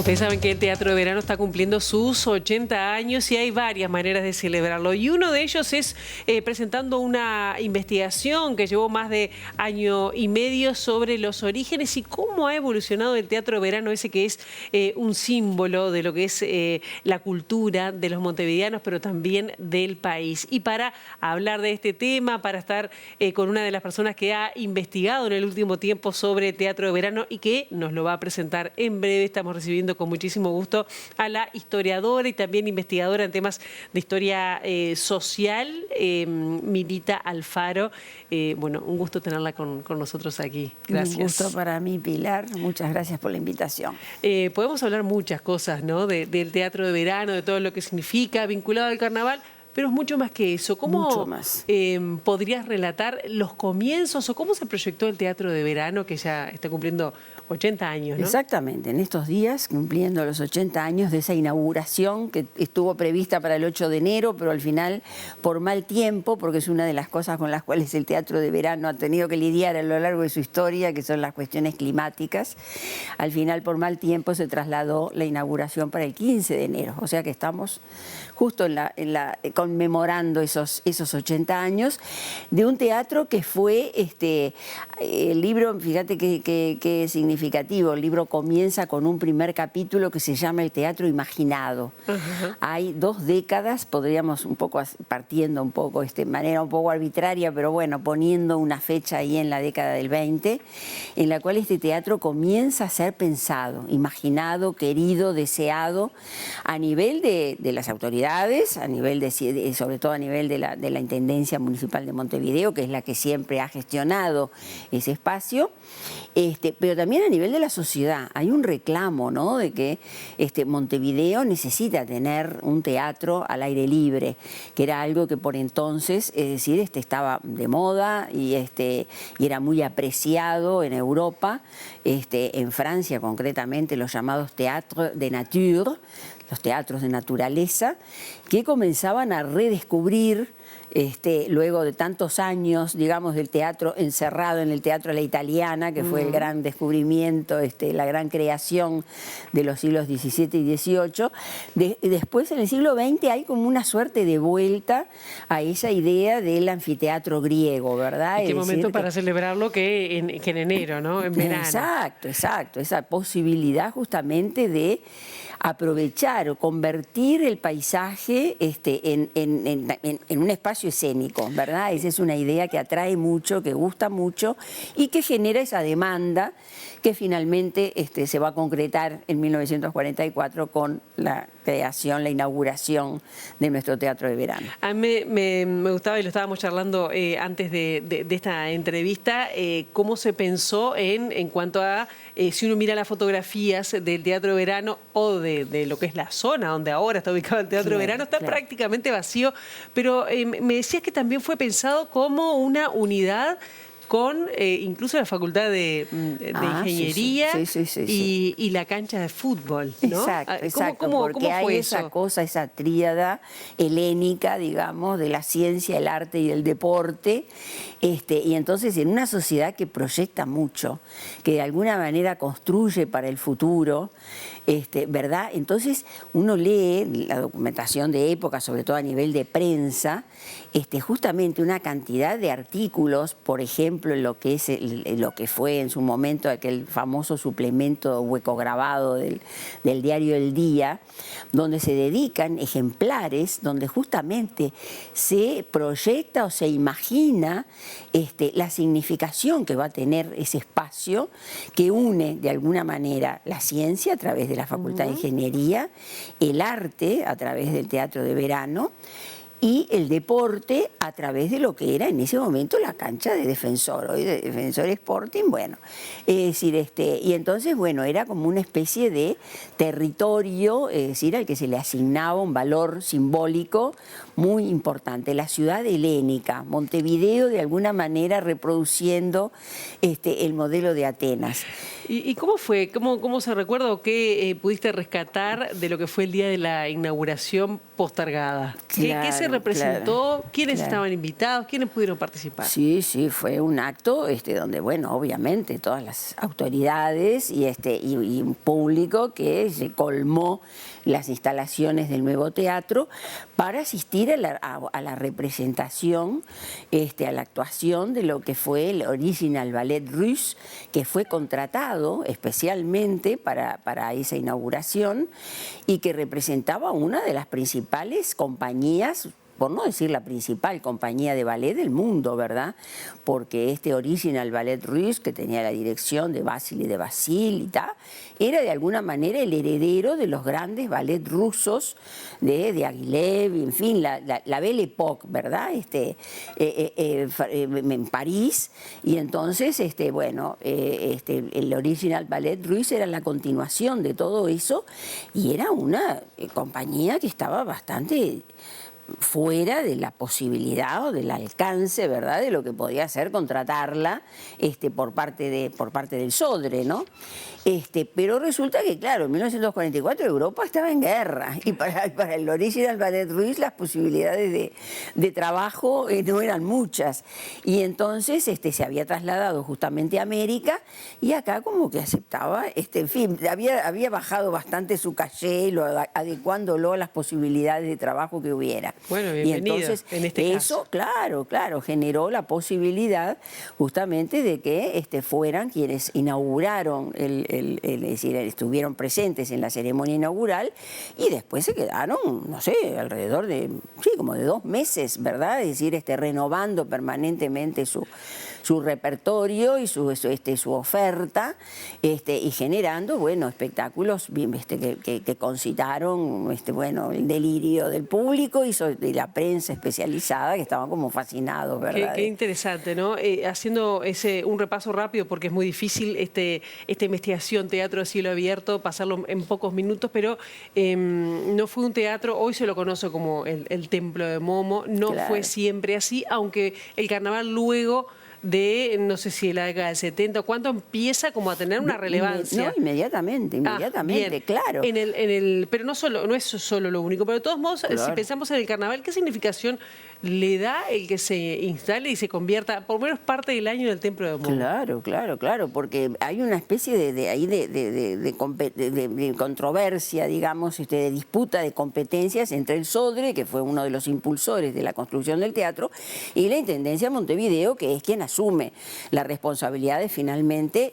Ustedes saben que el Teatro de Verano está cumpliendo sus 80 años y hay varias maneras de celebrarlo. Y uno de ellos es presentando una investigación que llevó más de año y medio sobre los orígenes y cómo ha evolucionado el Teatro de Verano, ese que es un símbolo de lo que es la cultura de los montevideanos, pero también del país. Y para hablar de este tema, para estar con una de las personas que ha investigado en el último tiempo sobre el Teatro de Verano y que nos lo va a presentar en breve, estamos recibiendo con muchísimo gusto a la historiadora y también investigadora en temas de historia social, Milita Alfaro. Bueno, un gusto tenerla con nosotros aquí. Gracias. Un gusto para mí, Pilar. Muchas gracias por la invitación. Podemos hablar muchas cosas, ¿no? Del Teatro de Verano, de todo lo que significa, vinculado al carnaval, pero es mucho más que eso. ¿Cómo podrías relatar los comienzos o cómo se proyectó el Teatro de Verano, que ya está cumpliendo 80 años, ¿no? Exactamente, en estos días, cumpliendo los 80 años de esa inauguración que estuvo prevista para el 8 de enero, pero al final, por mal tiempo, porque es una de las cosas con las cuales el Teatro de Verano ha tenido que lidiar a lo largo de su historia, que son las cuestiones climáticas, al final, por mal tiempo, se trasladó la inauguración para el 15 de enero. O sea que estamos justo conmemorando esos 80 años de un teatro que fue, el libro, fíjate qué significativo, el libro comienza con un primer capítulo que se llama El Teatro Imaginado. Hay 2 décadas, podríamos un poco, partiendo un poco de manera un poco arbitraria, pero bueno, poniendo una fecha ahí en la década del 20, en la cual este teatro comienza a ser pensado, imaginado, querido, deseado, a nivel de las autoridades, a nivel sobre todo a nivel de la Intendencia Municipal de Montevideo, que es la que siempre ha gestionado ese espacio, pero también a nivel de la sociedad. Hay un reclamo, ¿no?, de que Montevideo necesita tener un teatro al aire libre, que era algo que por entonces, es decir, estaba de moda y era muy apreciado en Europa, en Francia concretamente, los llamados théâtres de nature, los teatros de naturaleza, que comenzaban a redescubrir luego de tantos años, digamos, del teatro encerrado en el Teatro a la Italiana, que fue el gran descubrimiento, la gran creación de los siglos XVII y XVIII. Después, en el siglo XX, hay como una suerte de vuelta a esa idea del anfiteatro griego, ¿verdad? ¿Y qué momento para celebrarlo que en enero, ¿no? En verano. Exacto. Esa posibilidad justamente de aprovechar o convertir el paisaje en un espacio escénico, ¿verdad? Esa es una idea que atrae mucho, que gusta mucho y que genera esa demanda que finalmente se va a concretar en 1944 con la creación, la inauguración de nuestro Teatro de Verano. A mí me gustaba, y lo estábamos charlando antes de esta entrevista, cómo se pensó en cuanto a, si uno mira las fotografías del Teatro de Verano o de lo que es la zona donde ahora está ubicado el Teatro de Verano, está prácticamente vacío, pero me decías que también fue pensado como una unidad con incluso la Facultad de Ingeniería y la cancha de fútbol, ¿no? Exacto, porque hay esa cosa, esa tríada helénica, digamos, de la ciencia, el arte y el deporte, y entonces en una sociedad que proyecta mucho, que de alguna manera construye para el futuro, ¿verdad? Entonces uno lee la documentación de época, sobre todo a nivel de prensa, justamente una cantidad de artículos, por ejemplo, en lo que fue en su momento aquel famoso suplemento hueco grabado del diario El Día, donde se dedican ejemplares, donde justamente se proyecta o se imagina la significación que va a tener ese espacio que une de alguna manera la ciencia a través de la Facultad de Ingeniería, el arte a través del Teatro de Verano y el deporte a través de lo que era en ese momento la cancha de Defensor, hoy de Defensor Sporting, bueno, es decir, y entonces, bueno, era como una especie de territorio, es decir, al que se le asignaba un valor simbólico muy importante, la ciudad helénica, Montevideo de alguna manera reproduciendo el modelo de Atenas. ¿Y cómo fue? ¿Cómo se recuerda o qué pudiste rescatar de lo que fue el día de la inauguración postergada? ¿Qué se ¿Quién representó? ¿Quiénes claro. estaban invitados? ¿Quiénes pudieron participar? Sí, sí, fue un acto donde, bueno, obviamente todas las autoridades y un público que se colmó las instalaciones del nuevo teatro para asistir a la representación, a la actuación de lo que fue el Original Ballet Russe, que fue contratado especialmente para esa inauguración y que representaba una de las principales compañías, por no decir la principal compañía de ballet del mundo, ¿verdad? Porque este Original Ballet Russe, que tenía la dirección de Vasily de Vasilita, era de alguna manera el heredero de los grandes ballets rusos de Diaghilev, en fin, la Belle Époque, ¿verdad? En París. Y entonces, el Original Ballet Russe era la continuación de todo eso y era una compañía que estaba bastante fuera de la posibilidad o del alcance, ¿verdad?, de lo que podía ser contratarla por parte del Sodre, ¿no? Pero resulta que, claro, en 1944 Europa estaba en guerra y para el Original Ballet Russe las posibilidades de trabajo no eran muchas. Y entonces se había trasladado justamente a América y acá como que aceptaba, en fin, había bajado bastante su caché, adecuándolo a las posibilidades de trabajo que hubiera. Bueno, bienvenido, y entonces en este eso, caso. claro, generó la posibilidad justamente de que fueran quienes inauguraron es decir, estuvieron presentes en la ceremonia inaugural y después se quedaron, no sé, alrededor de, sí, como de 2 meses, ¿verdad? Es decir, renovando permanentemente su repertorio y su oferta y generando, bueno, espectáculos que concitaron, el delirio del público y de la prensa especializada que estaban como fascinados, ¿verdad? Qué interesante, ¿no? Haciendo un repaso rápido, porque es muy difícil esta investigación, teatro a cielo abierto, pasarlo en pocos minutos, pero no fue un teatro, hoy se lo conoce como el Templo de Momo, no fue siempre así, aunque el carnaval luego de, no sé si la década del 70, ¿cuánto empieza como a tener una relevancia? No, inmediatamente, claro. Pero no es solo lo único, pero de todos modos, si pensamos en el carnaval, ¿qué significación le da el que se instale y se convierta, por lo menos parte del año, en el Templo de Momo? Claro, porque hay una especie de controversia, digamos, de disputa de competencias entre el Sodre, que fue uno de los impulsores de la construcción del teatro, y la Intendencia de Montevideo, que es quien asume la responsabilidad de finalmente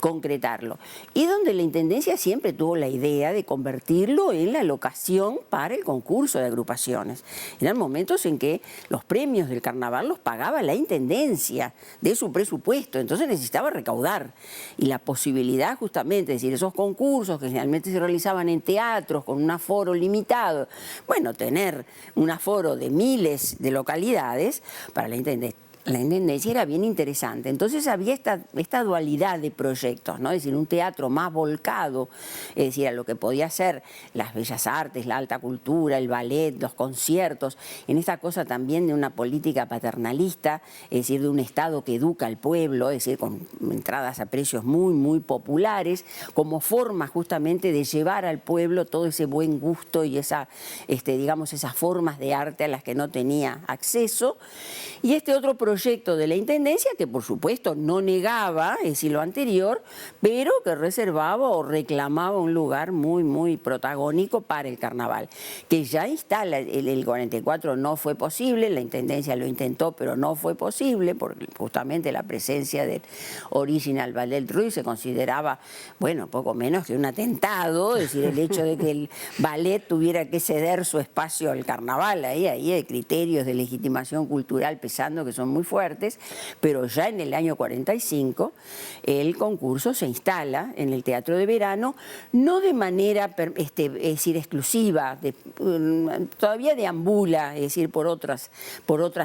concretarlo. Y donde la Intendencia siempre tuvo la idea de convertirlo en la locación para el concurso de agrupaciones. Eran momentos en que los premios del carnaval los pagaba la Intendencia de su presupuesto, entonces necesitaba recaudar. Y la posibilidad justamente, es decir, esos concursos que generalmente se realizaban en teatros con un aforo limitado, bueno, tener un aforo de miles de localidades para la Intendencia era bien interesante. Entonces había esta dualidad de proyectos, ¿no? Es decir, un teatro más volcado, es decir, a lo que podía ser las bellas artes, la alta cultura, el ballet, los conciertos, en esta cosa también de una política paternalista, es decir, de un Estado que educa al pueblo, es decir, con entradas a precios muy, muy populares, como forma justamente de llevar al pueblo todo ese buen gusto y esas formas de arte a las que no tenía acceso. Y otro proyecto de la Intendencia que por supuesto no negaba, es decir, lo anterior, pero que reservaba o reclamaba un lugar muy, muy protagónico para el carnaval, que ya instala el 44 no fue posible, la Intendencia lo intentó, pero no fue posible, porque justamente la presencia del Original Ballet Russe se consideraba, bueno, poco menos que un atentado, es decir, el hecho de que el ballet tuviera que ceder su espacio al carnaval, ahí hay criterios de legitimación cultural pesando que son muy fuertes, pero ya en el año 45 el concurso se instala en el Teatro de Verano, no de manera es decir, exclusiva, todavía deambula, es decir, por otras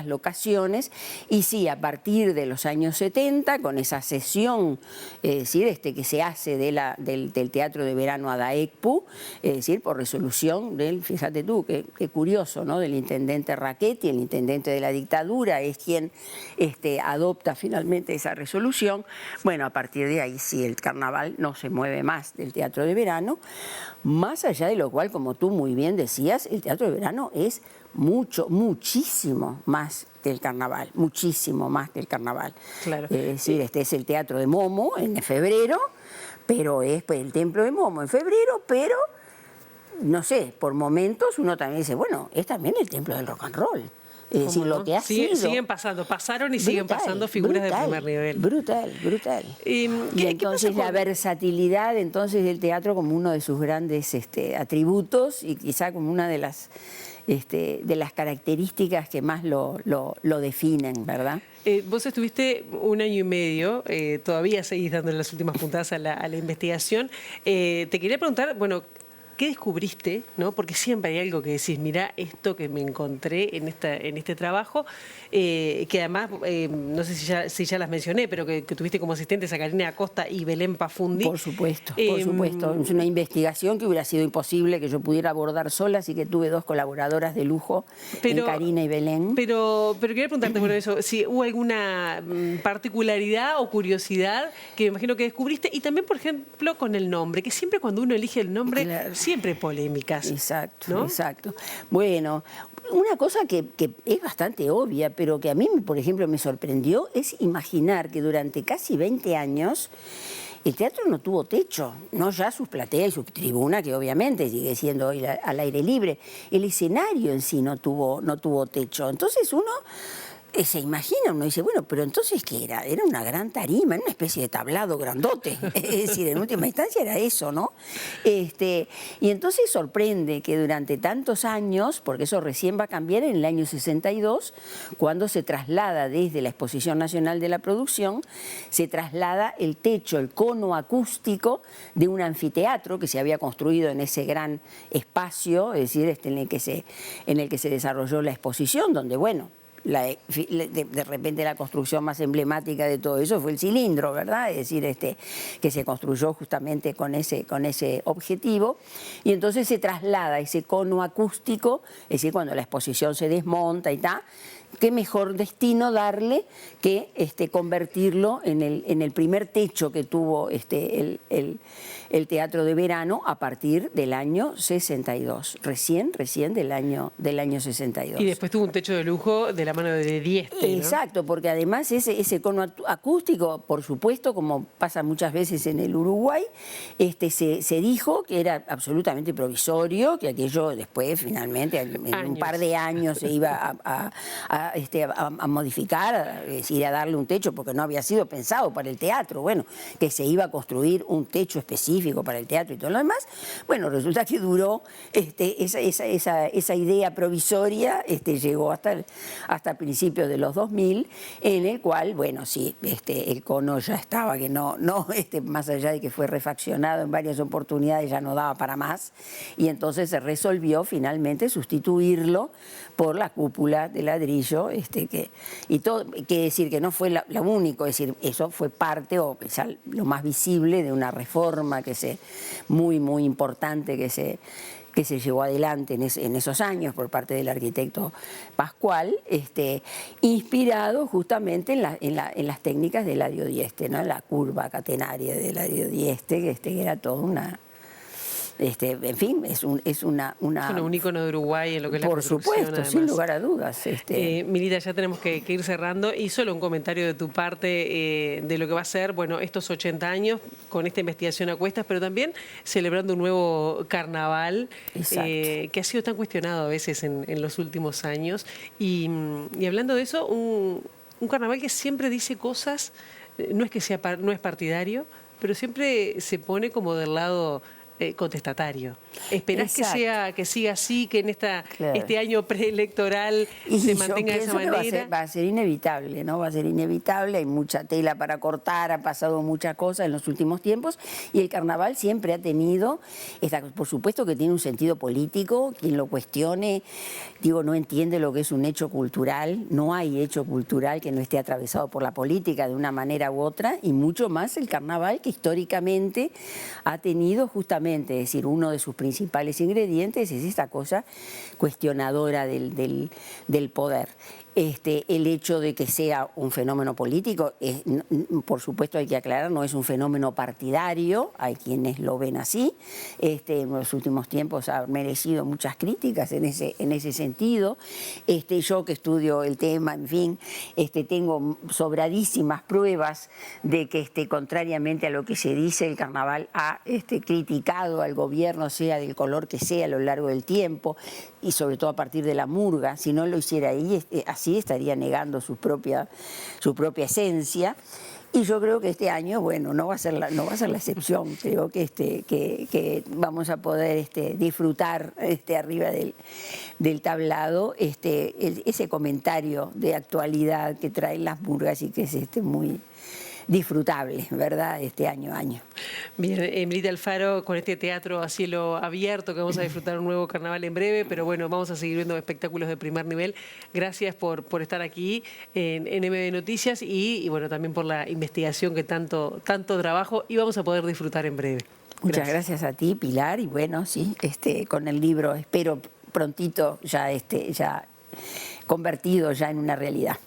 locaciones, y sí, a partir de los años 70, con esa cesión, es decir, que se hace del Teatro de Verano a DAECPU, es decir, por resolución fíjate tú, qué curioso, ¿no?, del intendente Rachetti, el intendente de la dictadura, es quien adopta finalmente esa resolución. Bueno, a partir de ahí sí, el carnaval no se mueve más del Teatro de Verano, más allá de lo cual, como tú muy bien decías, el Teatro de Verano es muchísimo más que el carnaval, muchísimo más que el carnaval. Claro. Es decir, este es el Teatro de Momo en febrero, pero es pues, el Templo de Momo en febrero, pero no sé, por momentos uno también dice, bueno, es también el templo del rock and roll. Es decir, lo que ha sido... Siguen pasando, pasaron y siguen pasando figuras de primer nivel. Brutal. Y entonces la versatilidad entonces del teatro como uno de sus grandes atributos y quizá como una de las características que más lo definen, ¿verdad? Vos estuviste 1 año y medio, todavía seguís dando las últimas puntadas a la investigación. Te quería preguntar, bueno, ¿qué descubriste? ¿No? Porque siempre hay algo que decís, mirá esto que me encontré en este trabajo, que además, no sé si ya las mencioné, pero que tuviste como asistentes a Karina Acosta y Belén Pafundi. Por supuesto. Es una investigación que hubiera sido imposible que yo pudiera abordar sola, así que tuve 2 colaboradoras de lujo, Karina y Belén. Pero quería preguntarte, bueno, eso, si hubo alguna particularidad o curiosidad que me imagino que descubriste, y también, por ejemplo, con el nombre, que siempre cuando uno elige el nombre... Claro. Siempre polémicas. Exacto, ¿no? Exacto. Bueno, una cosa que es bastante obvia, pero que a mí, por ejemplo, me sorprendió, es imaginar que durante casi 20 años el teatro no tuvo techo, no ya sus plateas y su tribuna, que obviamente sigue siendo hoy al aire libre. El escenario en sí no tuvo techo. Entonces uno... se imagina, uno dice, bueno, pero entonces ¿qué era? Era una gran tarima, era una especie de tablado grandote. Es decir, en última instancia era eso, ¿no? Y entonces sorprende que durante tantos años, porque eso recién va a cambiar en el año 62, cuando se traslada desde la Exposición Nacional de la Producción, se traslada el techo, el cono acústico de un anfiteatro que se había construido en ese gran espacio, es decir, en el que se desarrolló la exposición, donde, bueno, de repente la construcción más emblemática de todo eso fue el cilindro, ¿verdad? Es decir, que se construyó justamente con ese objetivo, y entonces se traslada ese cono acústico, es decir, cuando la exposición se desmonta y tal, qué mejor destino darle que convertirlo en el primer techo que tuvo el Teatro de Verano a partir del año 62, recién del año 62. Y después tuvo un techo de lujo de la mano de Dieste, ¿no? Exacto, porque además ese cono acústico, por supuesto, como pasa muchas veces en el Uruguay, se dijo que era absolutamente provisorio, que aquello después finalmente en un par de años se iba a modificar, es decir, a darle un techo, porque no había sido pensado para el teatro, bueno, que se iba a construir un techo específico para el teatro y todo lo demás. Bueno, resulta que duró esa idea provisoria, llegó hasta principios de los 2000, en el cual, bueno, sí, el cono ya estaba, que no más allá de que fue refaccionado en varias oportunidades, ya no daba para más, y entonces se resolvió finalmente sustituirlo por la cúpula de ladrillo, y todo, que decir que no fue lo único, es decir, eso fue parte o quizá lo más visible de una reforma muy importante que se llevó adelante en esos años por parte del arquitecto Pascual, inspirado justamente en las técnicas de Eladio Dieste, ¿no? La curva catenaria de Eladio Dieste, que era toda una... en fin, es un ícono de Uruguay en lo que es la construcción. Por supuesto, además. sin lugar a dudas. Milita, ya tenemos que ir cerrando, y solo un comentario de tu parte de lo que va a ser, bueno, estos 80 años con esta investigación a cuestas, pero también celebrando un nuevo carnaval que ha sido tan cuestionado a veces en los últimos años. Y hablando de eso, un carnaval que siempre dice cosas, no es partidario, pero siempre se pone como del lado contestatario. ¿Esperás que siga así, que en este año preelectoral se mantenga de esa manera? Va a ser inevitable, ¿no? Va a ser inevitable, hay mucha tela para cortar, ha pasado muchas cosas en los últimos tiempos, y el carnaval siempre ha tenido, por supuesto que tiene un sentido político, quien lo cuestione, no entiende lo que es un hecho cultural, no hay hecho cultural que no esté atravesado por la política de una manera u otra, y mucho más el carnaval, que históricamente ha tenido justamente, es decir, uno de sus principales ingredientes es esta cosa cuestionadora del poder. El hecho de que sea un fenómeno político, por supuesto hay que aclarar, no es un fenómeno partidario, hay quienes lo ven así. En los últimos tiempos ha merecido muchas críticas en ese sentido. Yo que estudio el tema, en fin, tengo sobradísimas pruebas de que contrariamente a lo que se dice, el carnaval ha criticado al gobierno, sea del color que sea, a lo largo del tiempo, y sobre todo a partir de la murga. Si no lo hiciera ahí, así estaría negando su propia esencia. Y yo creo que este año, bueno, no va a ser la excepción. Creo que vamos a poder disfrutar arriba del tablado ese comentario de actualidad que traen las murgas y que es muy disfrutable, ¿verdad?, año a año. Bien, Emilita Alfaro, con este teatro a cielo abierto, que vamos a disfrutar un nuevo carnaval en breve, pero bueno, vamos a seguir viendo espectáculos de primer nivel. Gracias por estar aquí en MB Noticias y bueno, también por la investigación que tanto trabajo, y vamos a poder disfrutar en breve. Muchas gracias a ti, Pilar, y bueno, sí, con el libro espero prontito ya convertido ya en una realidad.